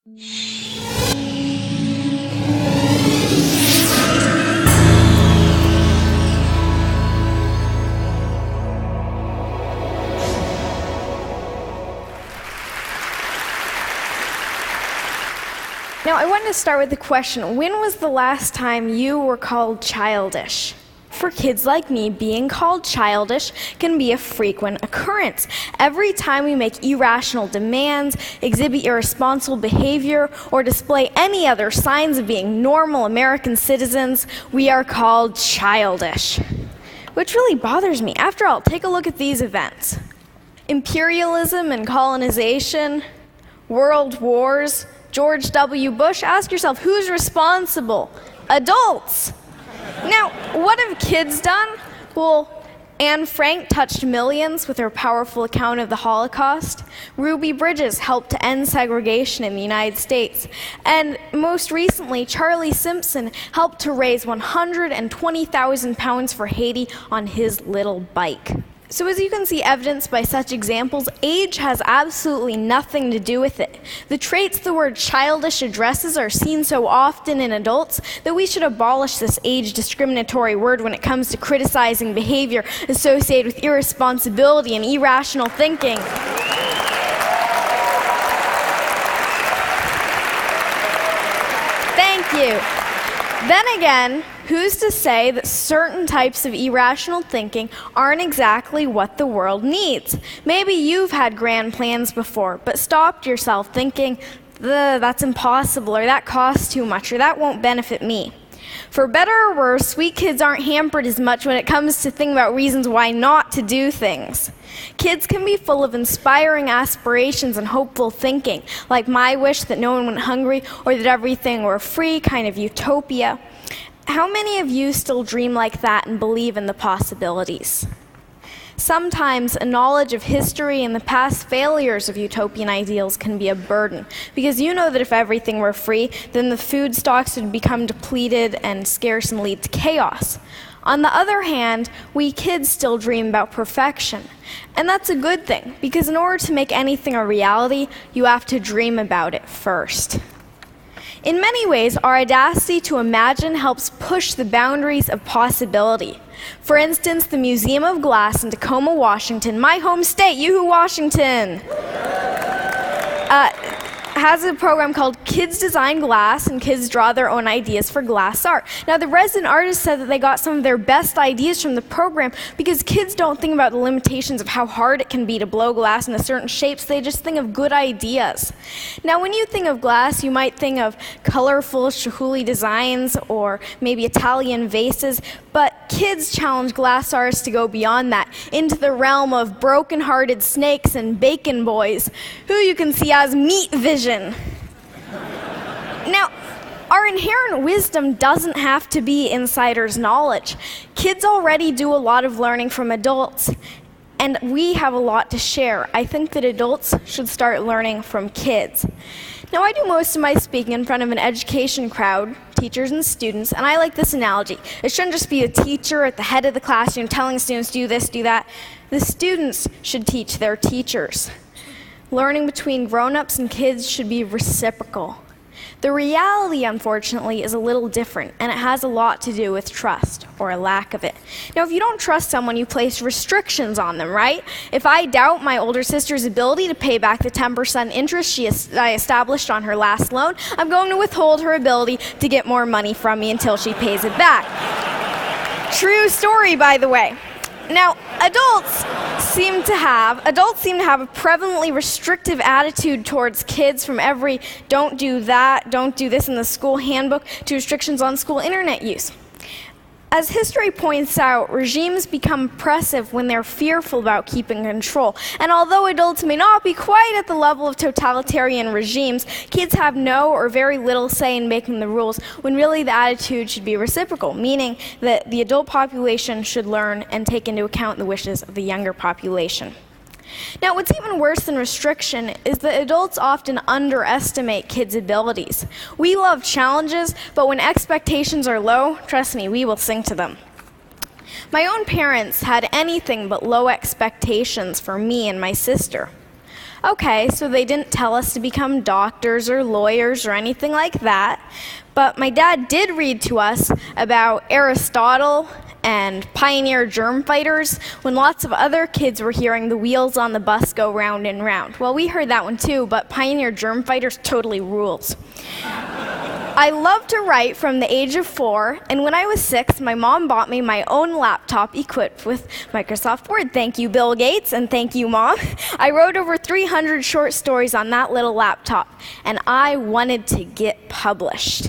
Now, I wanted to start with the question, when was the last time you were called childish? For kids like me, being called childish can be a frequent occurrence. Every time we make irrational demands, exhibit irresponsible behavior, or display any other signs of being normal American citizens, we are called childish. Which really bothers me. After all, take a look at these events. Imperialism and colonization, world wars, George W. Bush. Ask yourself, who's responsible? Adults. Now, what have kids done? Well, Anne Frank touched millions with her powerful account of the Holocaust. Ruby Bridges helped to end segregation in the United States. And most recently, Charlie Simpson helped to raise 120,000 pounds for Haiti on his little bike. So as you can see evidenced by such examples, age has absolutely nothing to do with it. The traits the word childish addresses are seen so often in adults that we should abolish this age discriminatory word when it comes to criticizing behavior associated with irresponsibility and irrational thinking. Thank you. Then again, who's to say that certain types of irrational thinking aren't exactly what the world needs? Maybe you've had grand plans before, but stopped yourself thinking, that's impossible, or that costs too much, or that won't benefit me. For better or worse, sweet kids aren't hampered as much when it comes to thinking about reasons why not to do things. Kids can be full of inspiring aspirations and hopeful thinking, like my wish that no one went hungry or that everything were free, kind of utopia. How many of you still dream like that and believe in the possibilities? Sometimes a knowledge of history and the past failures of utopian ideals can be a burden, because you know that if everything were free, then the food stocks would become depleted and scarce and lead to chaos. On the other hand, we kids still dream about perfection. And that's a good thing, because in order to make anything a reality, you have to dream about it first. In many ways, our audacity to imagine helps push the boundaries of possibility. For instance, the Museum of Glass in Tacoma, Washington, my home state, Yoo-hoo, Washington, has a program called Kids Design Glass, and kids draw their own ideas for glass art. Now, the resident artist said that they got some of their best ideas from the program because kids don't think about the limitations of how hard it can be to blow glass into certain shapes. They just think of good ideas. Now, when you think of glass, you might think of colorful Chihuly designs or maybe Italian vases, but kids challenge glass artists to go beyond that, into the realm of broken-hearted snakes and bacon boys, who you can see as meat vision. Now, our inherent wisdom doesn't have to be insider's knowledge. Kids already do a lot of learning from adults, and we have a lot to share. I think that adults should start learning from kids. Now, I do most of my speaking in front of an education crowd, teachers and students, and I like this analogy. It shouldn't just be a teacher at the head of the class, telling students, do this, do that. The students should teach their teachers. Learning between grown-ups and kids should be reciprocal. The reality, unfortunately, is a little different, and it has a lot to do with trust, or a lack of it. Now, if you don't trust someone, you place restrictions on them, right? If I doubt my older sister's ability to pay back the 10% interest I established on her last loan, I'm going to withhold her ability to get more money from me until she pays it back. True story, by the way. Now, adults seem to have a prevalently restrictive attitude towards kids, from every don't do that, don't do this in the school handbook, to restrictions on school internet use. As history points out, regimes become oppressive when they're fearful about keeping control. And although adults may not be quite at the level of totalitarian regimes, kids have no or very little say in making the rules, when really the attitude should be reciprocal, meaning that the adult population should learn and take into account the wishes of the younger population. Now, what's even worse than restriction is that adults often underestimate kids' abilities. We love challenges, but when expectations are low, trust me, we will sing to them. My own parents had anything but low expectations for me and my sister. Okay, so they didn't tell us to become doctors or lawyers or anything like that, but my dad did read to us about Aristotle and pioneer germ fighters when lots of other kids were hearing the wheels on the bus go round and round. Well, we heard that one too, but pioneer germ fighters totally rules. I love to write from the age of 4, and when I was 6, my mom bought me my own laptop equipped with Microsoft Word. Thank you, Bill Gates, and thank you, Mom. I wrote over 300 short stories on that little laptop, and I wanted to get published.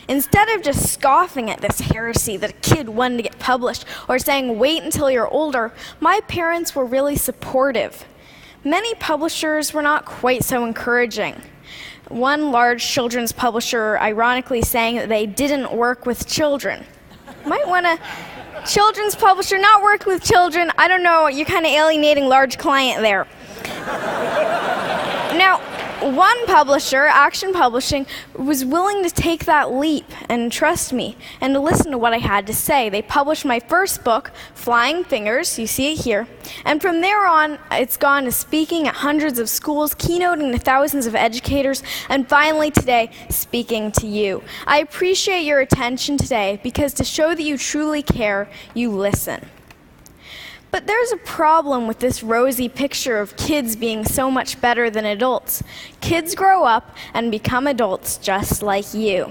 Instead of just scoffing at this heresy that a kid wanted to get published or saying, wait until you're older, my parents were really supportive. Many publishers were not quite so encouraging. One large children's publisher ironically saying that they didn't work with children. Might want a children's publisher not work with children. I don't know, you're kind of alienating large client there. Now, one publisher, Action Publishing, was willing to take that leap and trust me and to listen to what I had to say. They published my first book, Flying Fingers, you see it here, and from there on, it's gone to speaking at hundreds of schools, keynoting to thousands of educators, and finally today, speaking to you. I appreciate your attention today because to show that you truly care, you listen. But there's a problem with this rosy picture of kids being so much better than adults. Kids grow up and become adults just like you.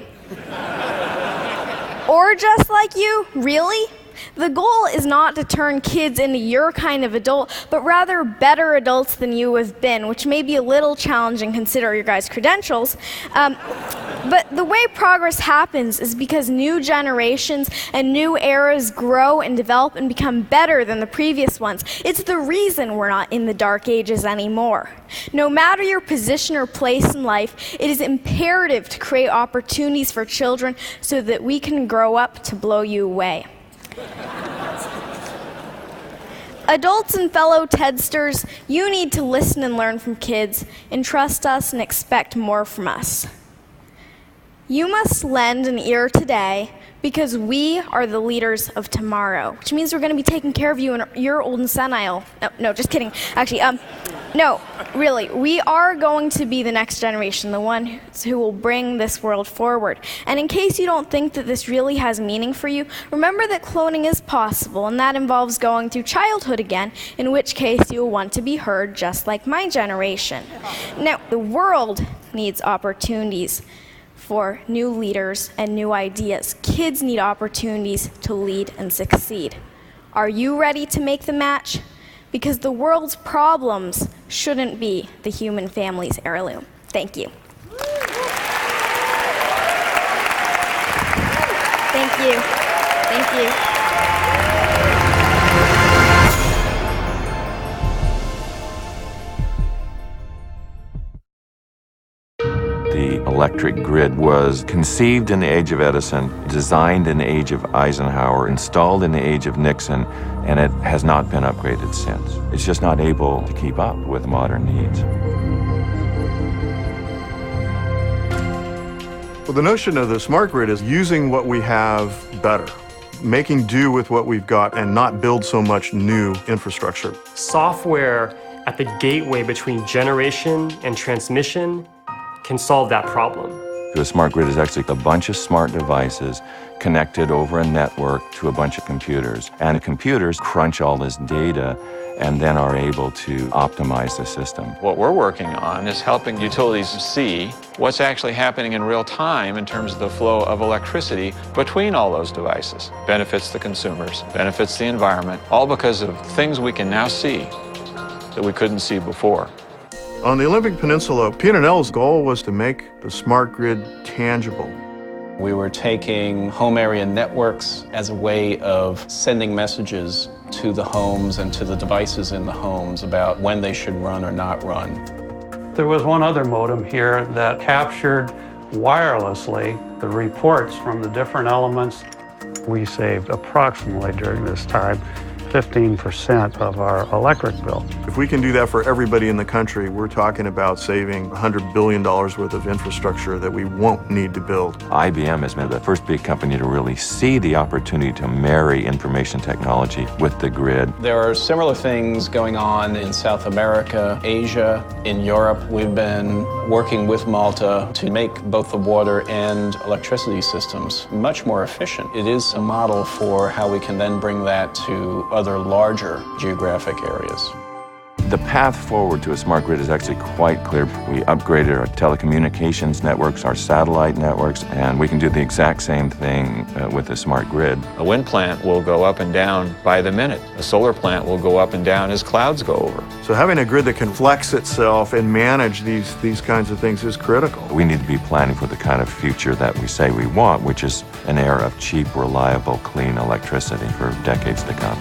Or just like you? Really? The goal is not to turn kids into your kind of adult, but rather better adults than you have been, which may be a little challenging considering your guys' credentials. But the way progress happens is because new generations and new eras grow and develop and become better than the previous ones. It's the reason we're not in the dark ages anymore. No matter your position or place in life, it is imperative to create opportunities for children so that we can grow up to blow you away. Adults and fellow TEDsters, you need to listen and learn from kids, entrust us and expect more from us. You must lend an ear today because we are the leaders of tomorrow, which means we're going to be taking care of you in your old and senile. No, just kidding. Actually, no, really, we are going to be the next generation, the one who will bring this world forward. And in case you don't think that this really has meaning for you, remember that cloning is possible, and that involves going through childhood again, in which case you will want to be heard just like my generation. Now, the world needs opportunities for new leaders and new ideas. Kids need opportunities to lead and succeed. Are you ready to make the match? Because the world's problems shouldn't be the human family's heirloom. Thank you. Thank you. Thank you. The electric grid was conceived in the age of Edison, designed in the age of Eisenhower, installed in the age of Nixon, and it has not been upgraded since. It's just not able to keep up with modern needs. Well, the notion of the smart grid is using what we have better, making do with what we've got and not build so much new infrastructure. Software at the gateway between generation and transmission can solve that problem. The smart grid is actually a bunch of smart devices connected over a network to a bunch of computers. And the computers crunch all this data and then are able to optimize the system. What we're working on is helping utilities see what's actually happening in real time in terms of the flow of electricity between all those devices. Benefits the consumers, benefits the environment, all because of things we can now see that we couldn't see before. On the Olympic Peninsula, PNNL's goal was to make the smart grid tangible. We were taking home area networks as a way of sending messages to the homes and to the devices in the homes about when they should run or not run. There was one other modem here that captured wirelessly the reports from the different elements. We saved approximately during this time 15% of our electric bill. If we can do that for everybody in the country, we're talking about saving $100 billion worth of infrastructure that we won't need to build. IBM has been the first big company to really see the opportunity to marry information technology with the grid. There are similar things going on in South America, Asia, in Europe. We've been working with Malta to make both the water and electricity systems much more efficient. It is a model for how we can then bring that to other larger geographic areas. The path forward to a smart grid is actually quite clear. We upgraded our telecommunications networks, our satellite networks, and we can do the exact same thing with a smart grid. A wind plant will go up and down by the minute. A solar plant will go up and down as clouds go over. So having a grid that can flex itself and manage these kinds of things is critical. We need to be planning for the kind of future that we say we want, which is an era of cheap, reliable, clean electricity for decades to come.